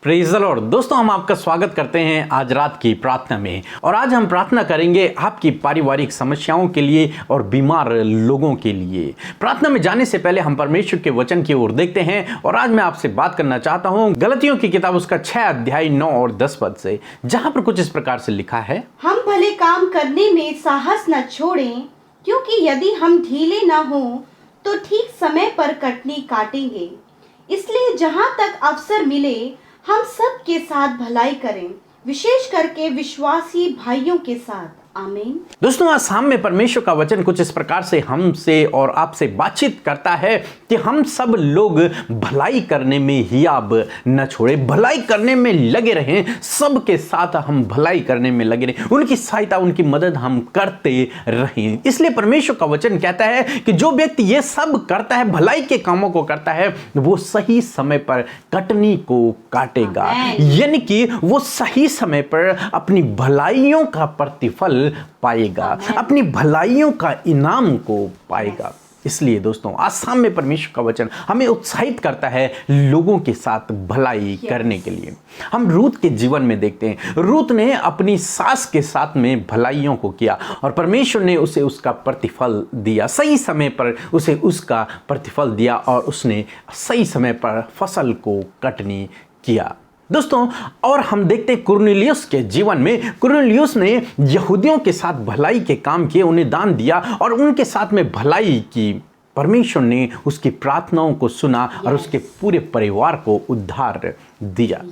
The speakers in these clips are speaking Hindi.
Praise the Lord. दोस्तों, हम आपका स्वागत करते हैं आज रात की प्रार्थना में। और आज हम प्रार्थना करेंगे आपकी पारिवारिक समस्याओं के लिए और बीमार लोगों के लिए। प्रार्थना में जाने से पहले हम परमेश्वर के वचन की ओर देखते हैं। और आज मैं आपसे बात करना चाहता हूं गलतियों की किताब उसका 6 अध्याय 9 और 10 पद से, जहां पर कुछ इस प्रकार से लिखा है, हम भले काम करने में साहस न छोड़ें, क्योंकि यदि हम ढीले न हों तो ठीक समय पर कटनी काटेंगे। इसलिए जहां तक अवसर मिले हम सब के साथ भलाई करें, विशेष करके विश्वासी भाइयों के साथ। आमीन। दोस्तों, आज शाम में परमेश्वर का वचन कुछ इस प्रकार से हमसे और आपसे बातचीत करता है कि हम सब लोग भलाई करने में ही अब न छोड़े, भलाई करने में लगे रहें। सबके साथ हम भलाई करने में लगे रहें, उनकी सहायता, उनकी मदद हम करते रहें। इसलिए परमेश्वर का वचन कहता है कि जो व्यक्ति ये सब करता है, भलाई के कामों को करता है, वो सही समय पर कटनी को काटेगा। यानी कि वो सही समय पर अपनी भलाइयों का प्रतिफल पाएगा, अपनी भलाइयों का इनाम को पाएगा। इसलिए दोस्तों, आज शाम में परमेश्वर का वचन हमें उत्साहित करता है लोगों के साथ भलाई करने के लिए। हम रूत के जीवन में देखते हैं, रूत ने अपनी सास के साथ में भलाइयों को किया और परमेश्वर ने उसे उसका प्रतिफल दिया। सही समय पर उसे उसका प्रतिफल दिया और उसने सही समय पर फसल को कटनी किया। दोस्तों, और हम देखते हैं कुरनेलियुस के जीवन में, कुरनेलियुस ने यहूदियों के साथ भलाई के काम किए, उन्हें दान दिया और उनके साथ में भलाई की। परमेश्वर ने उसकी प्रार्थनाओं को सुना और उसके पूरे परिवार को उद्धार दिया।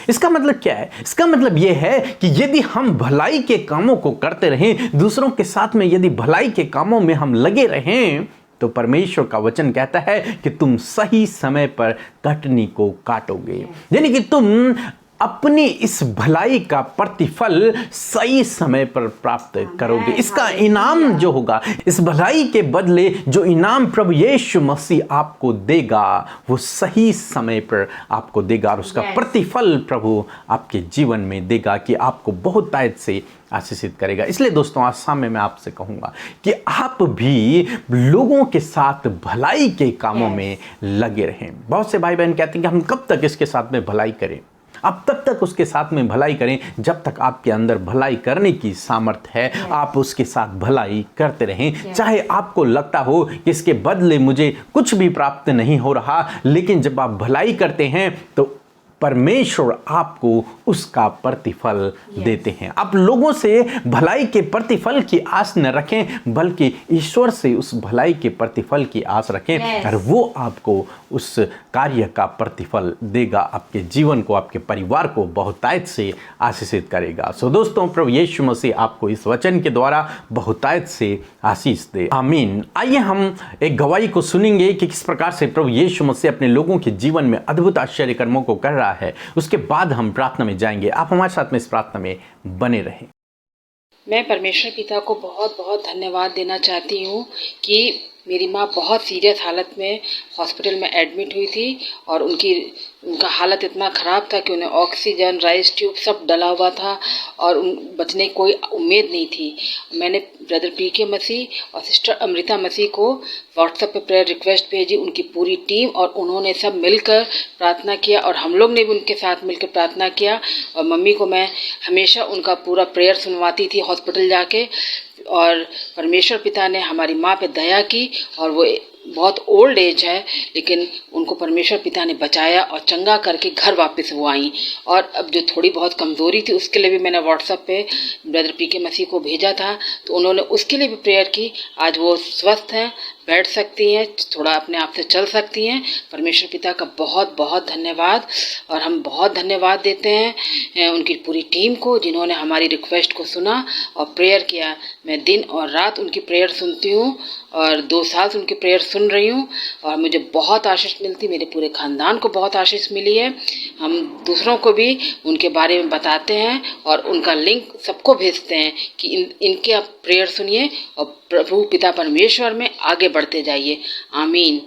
इसका मतलब क्या है? इसका मतलब यह है कि यदि हम भलाई के कामों को करते रहें, दूसरों के साथ में यदि भलाई के कामों में हम लगे रहें, तो परमेश्वर का वचन कहता है कि तुम सही समय पर कटनी को काटोगे। यानी कि तुम अपनी इस भलाई का प्रतिफल सही समय पर प्राप्त करोगे। इसका इनाम जो होगा, इस भलाई के बदले जो इनाम प्रभु यीशु मसीह आपको देगा, वो सही समय पर आपको देगा और उसका प्रतिफल प्रभु आपके जीवन में देगा कि आपको बहुत तायत से आशीषित करेगा। इसलिए दोस्तों, आज शाम में मैं आपसे कहूंगा कि आप भी लोगों के साथ भलाई के कामों में लगे रहें। बहुत से भाई बहन कहते हैं कि हम कब तक इसके साथ में भलाई करें। आप तब तक उसके साथ में भलाई करें जब तक आपके अंदर भलाई करने की सामर्थ्य है। आप उसके साथ भलाई करते रहें, चाहे आपको लगता हो कि इसके बदले मुझे कुछ भी प्राप्त नहीं हो रहा, लेकिन जब आप भलाई करते हैं तो परमेश्वर आपको उसका प्रतिफल देते हैं। आप लोगों से भलाई के प्रतिफल की आस न रखें, बल्कि ईश्वर से उस भलाई के प्रतिफल की आस रखें और वो आपको उस कार्य का प्रतिफल देगा, आपके जीवन को, आपके परिवार को बहुतायत से आशीषित करेगा। सो दोस्तों, प्रभु यीशु मसीह आपको इस वचन के द्वारा बहुतायत से आशीष दे। आमीन। आइए हम एक गवाही को सुनेंगे कि किस प्रकार से प्रभु यीशु मसीह अपने लोगों के जीवन में अद्भुत आश्चर्य कर्मों को कर रहा है। उसके बाद हम प्रार्थना में जाएंगे। आप हमारे साथ में इस प्रार्थना में बने रहें। मैं परमेश्वर पिता को बहुत बहुत धन्यवाद देना चाहती हूँ कि मेरी माँ बहुत सीरियस हालत में हॉस्पिटल में एडमिट हुई थी और उनका हालत इतना ख़राब था कि उन्हें ऑक्सीजन, राइस ट्यूब सब डला हुआ था और बचने की कोई उम्मीद नहीं थी। मैंने ब्रदर पीके मसीह और सिस्टर अमृता मसीह को व्हाट्सएप पे प्रेयर रिक्वेस्ट भेजी, उनकी पूरी टीम, और उन्होंने सब मिलकर प्रार्थना किया और हम लोग ने भी उनके साथ मिलकर प्रार्थना किया। और मम्मी को मैं हमेशा उनका पूरा प्रेयर सुनवाती थी हॉस्पिटल जाके, और परमेश्वर पिता ने हमारी माँ पे दया की और वो बहुत ओल्ड एज है, लेकिन उनको परमेश्वर पिता ने बचाया और चंगा करके घर वापस वो आई। और अब जो थोड़ी बहुत कमज़ोरी थी उसके लिए भी मैंने व्हाट्सएप पे ब्रदर पीके मसीह को भेजा था, तो उन्होंने उसके लिए भी प्रेयर की। आज वो स्वस्थ हैं, बैठ सकती हैं, थोड़ा अपने आप से चल सकती हैं। परमेश्वर पिता का बहुत बहुत धन्यवाद। और हम बहुत धन्यवाद देते हैं उनकी पूरी टीम को, जिन्होंने हमारी रिक्वेस्ट को सुना और प्रेयर किया। मैं दिन और रात उनकी प्रेयर सुनती हूँ और 2 साल से उनकी प्रेयर सुन रही हूँ और मुझे बहुत आशीष मिलती, मेरे पूरे ख़ानदान को बहुत आशीष मिली है। हम दूसरों को भी उनके बारे में बताते हैं और उनका लिंक सबको भेजते हैं कि इनके आप प्रेयर सुनिए और प्रभु पिता परमेश्वर में आगे बढ़ते जाइए। आमीन।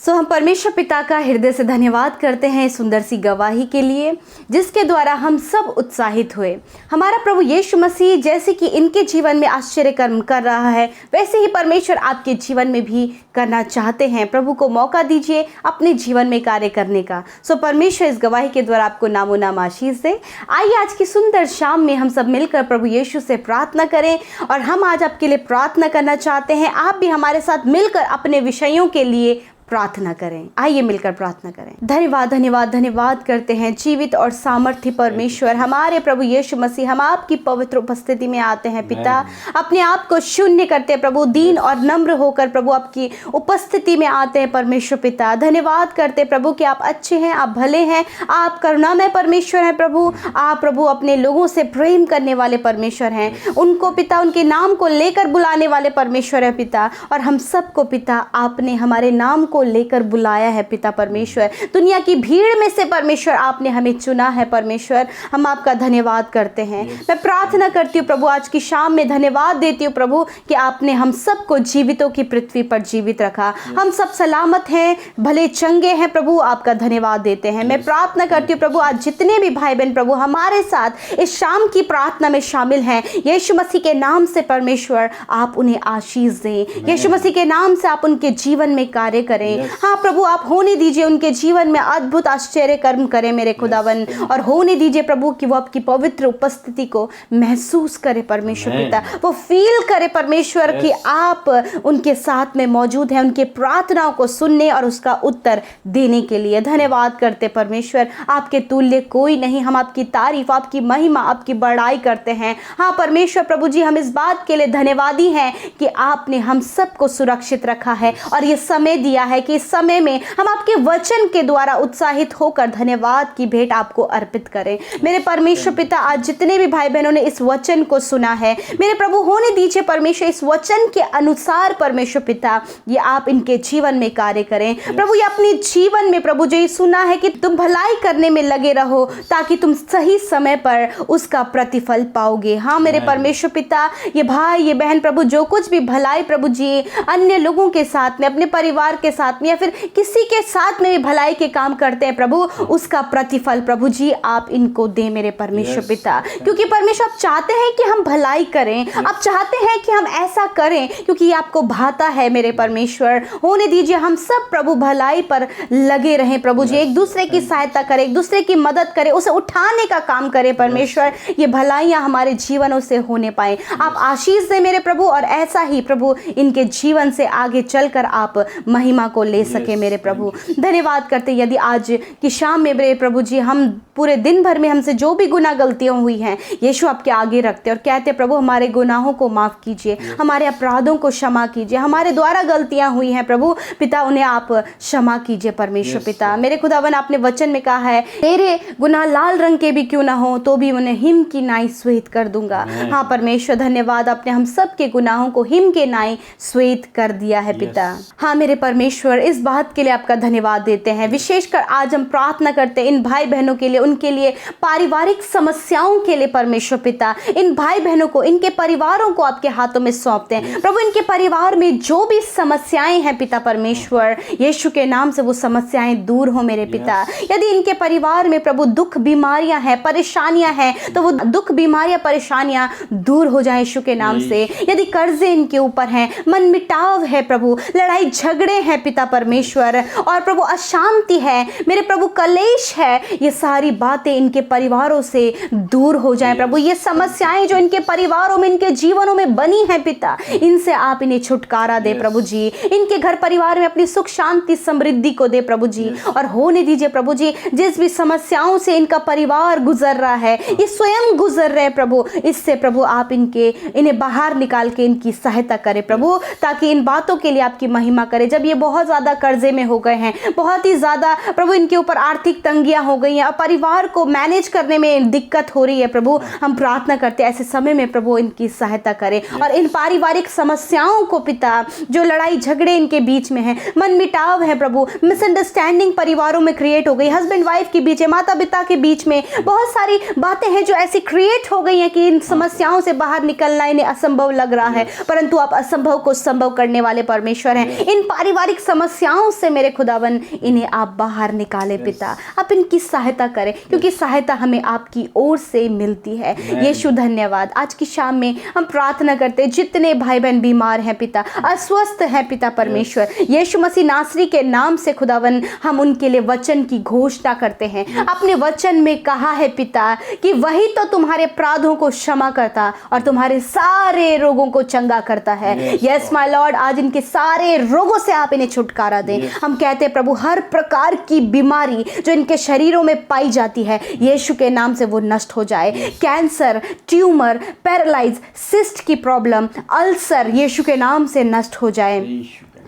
सो हम परमेश्वर पिता का हृदय से धन्यवाद करते हैं इस सुंदर सी गवाही के लिए जिसके द्वारा हम सब उत्साहित हुए। हमारा प्रभु यीशु मसीह जैसे कि इनके जीवन में आश्चर्य कर्म कर रहा है वैसे ही परमेश्वर आपके जीवन में भी करना चाहते हैं। प्रभु को मौका दीजिए अपने जीवन में कार्य करने का। सो परमेश्वर इस गवाही के द्वारा आपको नामो नाम आशीष दे। आइए आज की सुंदर शाम में हम सब मिलकर प्रभु यीशु से प्रार्थना करें और हम आज आपके लिए प्रार्थना करना चाहते हैं। आप भी हमारे साथ मिलकर अपने विषयों के लिए प्रार्थना करें। आइए मिलकर प्रार्थना करें। धन्यवाद धन्यवाद धन्यवाद करते हैं जीवित और सामर्थ्य परमेश्वर हमारे प्रभु यीशु मसीह। हम आपकी पवित्र उपस्थिति में आते हैं पिता, अपने आप को शून्य करते हैं प्रभु, दीन और नम्र होकर प्रभु आपकी उपस्थिति में आते हैं परमेश्वर पिता। धन्यवाद करते प्रभु कि आप अच्छे हैं, आप भले हैं, आप करुणामय परमेश्वर हैं प्रभु। आप प्रभु अपने लोगों से प्रेम करने वाले परमेश्वर हैं, उनको पिता उनके नाम को लेकर बुलाने वाले परमेश्वर है पिता। और हम सबको पिता आपने हमारे नाम को लेकर बुलाया है पिता परमेश्वर। दुनिया की भीड़ में से परमेश्वर आपने हमें चुना है परमेश्वर। हम आपका धन्यवाद करते हैं। मैं प्रार्थना करती हूँ प्रभु आज की शाम में धन्यवाद देती हूँ प्रभु कि आपने हम सबको जीवितों की पृथ्वी पर जीवित रखा। हम सब सलामत हैं, भले चंगे हैं प्रभु, आपका धन्यवाद देते हैं। मैं प्रार्थना करती हूँ प्रभु आज जितने भी भाई बहन प्रभु हमारे साथ इस शाम की प्रार्थना में शामिल हैं, यीशु मसीह के नाम से परमेश्वर आप उन्हें आशीष दें। यीशु मसीह के नाम से आप उनके जीवन में कार्य करें। हाँ प्रभु आप होने दीजिए उनके जीवन में अद्भुत आश्चर्य कर्म करें मेरे खुदावन। और होने दीजिए प्रभु कि वो आपकी पवित्र उपस्थिति को महसूस करे परमेश्वर पिता, वो फील करे परमेश्वर कि आप उनके साथ में मौजूद हैं, उनके प्रार्थनाओं को सुनने और उसका उत्तर देने के लिए। धन्यवाद करते परमेश्वर, आपके तुल्य कोई नहीं। हम आपकी तारीफ, आपकी महिमा, आपकी बड़ाई करते हैं। हाँ परमेश्वर प्रभु जी हम इस बात के लिए धन्यवादी हैं कि आपने हम सबको सुरक्षित रखा है और ये समय दिया है कि इस समय में हम आपके वचन के द्वारा उत्साहित होकर धन्यवाद की भेंट आपको अर्पित करें। मेरे परमेश्वर पिता आज जितने भी भाई बहनों ने इस वचन को सुना है मेरे प्रभु होने दीजिए परमेश्वर इस वचन के अनुसार परमेश्वर पिता ये आप इनके जीवन में कार्य करें प्रभु। ये अपने जीवन में प्रभु जो ये सुना है कि तुम भलाई करने में लगे रहो ताकि तुम सही समय पर उसका प्रतिफल पाओगे। हाँ मेरे परमेश्वर पिता ये भाई ये बहन प्रभु जो कुछ भी भलाई प्रभु जी अन्य लोगों के साथ में, अपने परिवार के साथ में या फिर किसी के साथ में भी भलाई के काम करते हैं प्रभु, उसका प्रतिफल प्रभु जी आप इनको दे मेरे परमेश्वर पिता। क्योंकि परमेश्वर आप चाहते हैं कि हम भलाई करें, आप चाहते हैं कि हम ऐसा करें क्योंकि ये आपको भाता है मेरे परमेश्वर। होने दीजिए हम सब प्रभु भलाई पर लगे रहें प्रभु जी, एक दूसरे की सहायता करें, एक दूसरे की मदद करें, उसे उठाने का काम करें परमेश्वर। ये भलाइयाँ हमारे जीवनों से होने पाए, आप आशीष दें मेरे प्रभु। और ऐसा ही प्रभु इनके जीवन से आगे चलकर आप महिमा को ले सके मेरे प्रभु। धन्यवाद करते यदि आज की शाम में मेरे प्रभु जी हम पूरे दिन भर में हमसे जो भी गुनाह गलतियां हुई हैं यीशु आपके आगे रखते और कहते प्रभु हमारे गुनाहों को माफ कीजिए, हमारे अपराधों को क्षमा कीजिए, हमारे द्वारा गलतियां हुई हैं प्रभु पिता उन्हें आप क्षमा कीजिए परमेश्वर पिता। मेरे खुदावन आपने वचन में कहा है तेरे गुनाह लाल रंग के भी क्यों ना हो तो भी उन्हें हिम की नाई श्वेत कर दूंगा। हाँ परमेश्वर धन्यवाद, आपने हम सब के गुनाहों को हिम के नाई श्वेत कर दिया है पिता। हाँ मेरे परमेश्वर इस बात के लिए आपका धन्यवाद देते हैं। विशेषकर आज हम प्रार्थना करते हैं इन भाई बहनों के लिए, उनके लिए पारिवारिक समस्याओं के लिए परमेश्वर पिता। इन भाई बहनों को, इनके परिवारों को आपके हाथों में सौंपते हैं प्रभु। इनके परिवार में जो भी समस्याएं हैं पिता परमेश्वर यीशु के नाम से वो समस्याएं दूर हो मेरे पिता। यदि इनके परिवार में प्रभु दुख बीमारियां हैं, परेशानियां हैं तो वो दुख बीमारियां परेशानियां दूर हो जाए यीशु के नाम से। यदि कर्जे इनके ऊपर हैं, मन मिटाव है प्रभु, लड़ाई झगड़े हैं पिता परमेश्वर और प्रभु अशांति है मेरे प्रभु, कलेश है, ये सारी बातें इनके परिवारों से दूर हो जाएं प्रभु। ये समस्याएं जो इनके परिवारों में, इनके जीवनों में बनी हैं पिता, इनसे आप इन्हें छुटकारा दे प्रभु जी। इनके घर परिवार में अपनी सुख शांति समृद्धि को दे प्रभु जी। और होने दीजिए प्रभु जी जिस भी समस्याओं से इनका परिवार गुजर रहा है, ये स्वयं गुजर रहे प्रभु, इससे प्रभु आप इन्हें बाहर निकाल के इनकी सहायता करें प्रभु, ताकि इन बातों के लिए आपकी महिमा करें। जब ये बहुत ज्यादा कर्जे में हो गए हैं, बहुत ही ज्यादा प्रभु इनके ऊपर आर्थिक तंगियां हो गई हैं और परिवार को मैनेज करने में दिक्कत हो रही है प्रभु, हम प्रार्थना करते हैं ऐसे समय में प्रभु इनकी सहायता करें। और इन पारिवारिक समस्याओं को पिता, जो लड़ाई झगड़े इनके बीच में है, मन मिटाव है प्रभु, मिसअंडरस्टैंडिंग परिवारों में क्रिएट हो गई, हस्बैंड वाइफ के बीच में, माता पिता के बीच में बहुत सारी बातें हैं जो ऐसी क्रिएट हो गई हैं कि इन समस्याओं से बाहर निकलना इन्हें असंभव लग रहा है, परंतु आप असंभव को संभव करने वाले परमेश्वर हैं। इन पारिवारिक समस्याओं से मेरे खुदावन इन्हें आप बाहर निकाले पिता। आप इनकी सहायता करें, क्योंकि सहायता हमें आपकी ओर से मिलती है। यीशु धन्यवाद। आज की शाम में हम प्रार्थना करते हैं, जितने भाई बहन बीमार हैं पिता, अस्वस्थ हैं पिता परमेश्वर, यीशु मसीह नासरी के नाम से खुदावन हम उनके लिए वचन की घोषणा करते हैं। अपने वचन में कहा है पिता कि वही तो तुम्हारे अपराधों को क्षमा करता और तुम्हारे सारे रोगों को चंगा करता है। यस माय लॉर्ड, आज इनके सारे रोगों से आप इन्हें छुटकारा दें। हम कहते हैं प्रभु, हर प्रकार की बीमारी जो इनके शरीरों में पाई जाती है, यीशु के नाम से वो नष्ट हो जाए। कैंसर, ट्यूमर, पैरालाइज, सिस्ट की प्रॉब्लम, अल्सर यीशु के नाम से नष्ट हो जाए।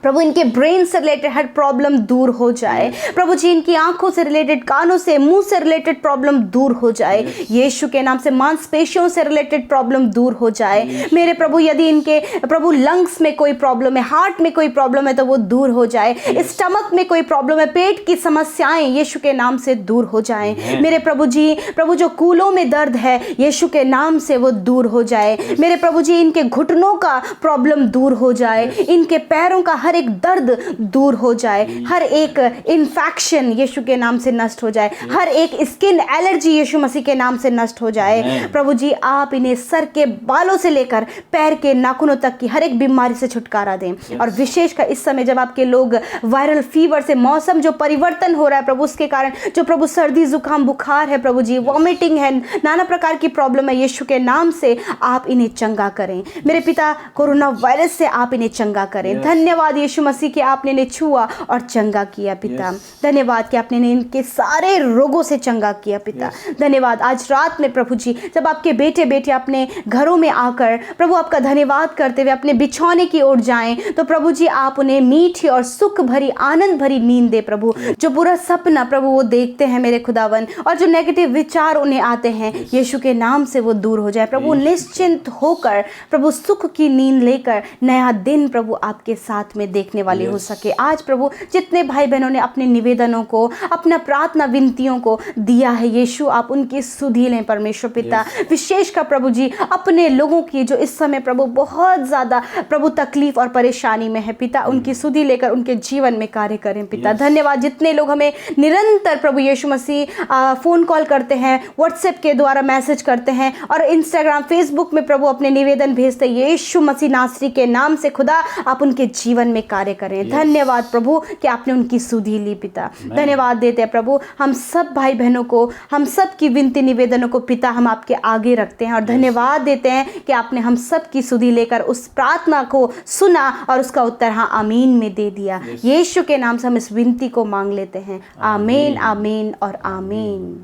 प्रभु इनके ब्रेन से रिलेटेड हर प्रॉब्लम दूर हो जाए। प्रभु जी इनकी आंखों से रिलेटेड, कानों से, मुंह से रिलेटेड प्रॉब्लम दूर हो जाए। यीशु के नाम से मांसपेशियों से रिलेटेड प्रॉब्लम दूर हो जाए। मेरे प्रभु यदि इनके प्रभु लंग्स में कोई प्रॉब्लम है, हार्ट में कोई प्रॉब्लम है, तो वो दूर हो जाए। स्टमक में कोई प्रॉब्लम है, पेट की समस्याएं यीशु के नाम से दूर हो जाएं। मेरे प्रभु जी, प्रभु जो कूलों में दर्द है, यीशु के नाम से वो दूर हो जाए। मेरे प्रभु जी इनके घुटनों का प्रॉब्लम दूर हो जाए। इनके पैरों का हर एक दर्द दूर हो जाए। हर एक इन्फेक्शन यीशु के नाम से नष्ट हो जाए। हर एक स्किन एलर्जी यीशु मसीह के नाम से नष्ट हो जाए। प्रभु जी आप इन्हें सर के बालों से लेकर पैर के नाखूनों तक की हर एक बीमारी से छुटकारा दें। और विशेषकर इस समय जब आपके लोग वायरल फीवर से, मौसम जो परिवर्तन हो रहा है प्रभु, उसके कारण जो प्रभु सर्दी जुकाम बुखार है प्रभु जी, वॉमिटिंग है, नाना प्रकार की प्रॉब्लम है, यीशु के नाम से आप इन्हें चंगा करें। मेरे पिता कोरोना वायरस से आप इन्हें चंगा करें। धन्यवाद यीशु मसीह कि आपने इन्हें छुआ और चंगा किया पिता। धन्यवाद कि आपने इनके सारे रोगों से चंगा किया पिता। धन्यवाद आज रात में प्रभु जी जब आपके बेटे बेटे अपने घरों में आकर प्रभु आपका धन्यवाद करते हुए अपने बिछौने की ओर जाएं, तो प्रभु जी आप उन्हें मीठी और सुख भरी, आनंद भरी नींद दे प्रभु। जो बुरा सपना प्रभु वो देखते हैं मेरे खुदावन, और जो नेगेटिव विचार उन्हें आते हैं, यीशु के नाम से वो दूर हो जाए प्रभु। निश्चिंत होकर प्रभु सुख की नींद लेकर नया दिन प्रभु आपके साथ में देखने वाले हो सके। आज प्रभु जितने भाई बहनों ने अपने निवेदनों को, अपना प्रार्थना विनतियों को दिया है, यीशु आप उनकी सुधि लें परमेश्वर पिता। विशेषकर प्रभु जी अपने लोगों की जो इस समय प्रभु बहुत ज़्यादा प्रभु तकलीफ और परेशानी में है पिता, उनकी सुधि लेकर उनके जीवन में कार्य करें पिता। धन्यवाद जितने लोग हमें निरंतर प्रभु यीशु मसीह फ़ोन कॉल करते हैं, व्हाट्सएप के द्वारा मैसेज करते हैं और इंस्टाग्राम, फेसबुक में प्रभु अपने निवेदन भेजते हैं, यीशु मसीह नासरी के नाम से खुदा आप उनके जीवन में कार्य करें। धन्यवाद प्रभु कि आपने उनकी सुधि ली पिता। धन्यवाद देते हैं प्रभु हम सब भाई बहनों को, हम सब की विनती निवेदनों को पिता हम आपके आगे रखते हैं और धन्यवाद देते हैं कि आपने हम सब की सुधि लेकर उस प्रार्थना को सुना और उसका उत्तर हाँ आमीन में दे दिया। यीशु के नाम से हम इस विनती को मांग लेते हैं। आमीन, आमीन और आमीन।